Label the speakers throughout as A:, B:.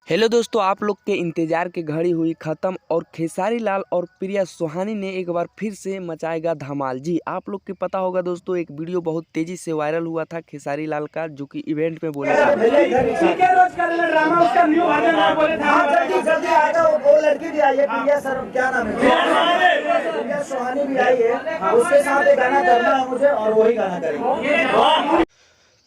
A: Hello दोस्तों, आप लोग के इंतजार की घड़ी हुई खत्म और खेसारी लाल और प्रिया सुहानी ने एक बार फिर से मचाएगा धमाल। जी, आप लोग के पता होगा दोस्तों, एक वीडियो बहुत तेजी से वायरल हुआ था खेसारी लाल का, जो कि इवेंट में बोले था।
B: प्रिया सुहानी भी आई है, उसके साथ एक गाना करना है मुझे और वही गाना करेंगे।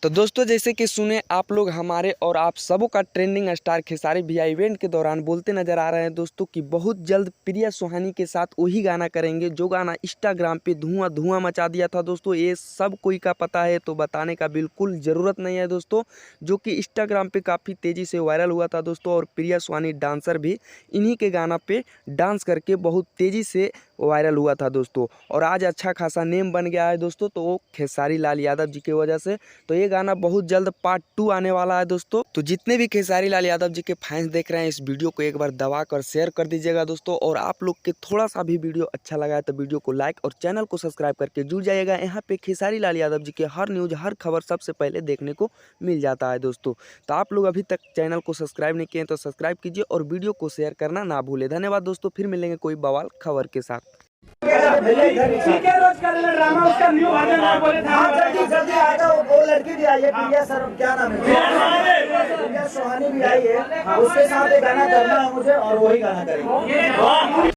A: तो दोस्तों, जैसे कि सुने आप लोग, हमारे और आप सबों का ट्रेंडिंग स्टार खेसारी भैया इवेंट के दौरान बोलते नजर आ रहे हैं दोस्तों कि बहुत जल्द प्रिया सुहानी के साथ वही गाना करेंगे जो गाना इंस्टाग्राम पे धुआं धुआं मचा दिया था। दोस्तों, ये सब कोई का पता है तो बताने का बिल्कुल ज़रूरत नहीं है दोस्तों, जो कि इंस्टाग्राम पे काफ़ी तेज़ी से वायरल हुआ था दोस्तों। और प्रिया सुहानी डांसर भी इन्हीं के गाना पे डांस करके बहुत तेज़ी से वायरल हुआ था दोस्तों। और आज अच्छा खासा नेम बन गया है दोस्तों, तो वो खेसारी लाल यादव जी की वजह से। तो ये गाना बहुत जल्द पार्ट 2 आने वाला है दोस्तों। तो जितने भी खेसारी लाल यादव जी के फैंस देख रहे हैं, इस वीडियो को एक बार दबा कर शेयर कर दीजिएगा दोस्तों। और आप लोग के थोड़ा सा भी वीडियो अच्छा लगा है तो वीडियो को लाइक और चैनल को सब्सक्राइब करके जुड़ जाइएगा। यहाँ पे खेसारी लाल यादव जी के हर न्यूज़, हर खबर सबसे पहले देखने को मिल जाता है दोस्तों। तो आप लोग अभी तक चैनल को सब्सक्राइब नहीं किए तो सब्सक्राइब कीजिए और वीडियो को शेयर करना ना भूले। धन्यवाद दोस्तों, फिर मिलेंगे कोई बवाल खबर के साथ।
B: ठीक है, रोज कर लेना ड्रामा, उसका न्यू वर्जन है, बोले था जल्दी आएगा। वो लड़की भी आई है, प्रिया सर, क्या नाम है, प्रिया सुहानी भी आई है, उसके साथ एक गाना करना है मुझे और वही गाना करेंगे।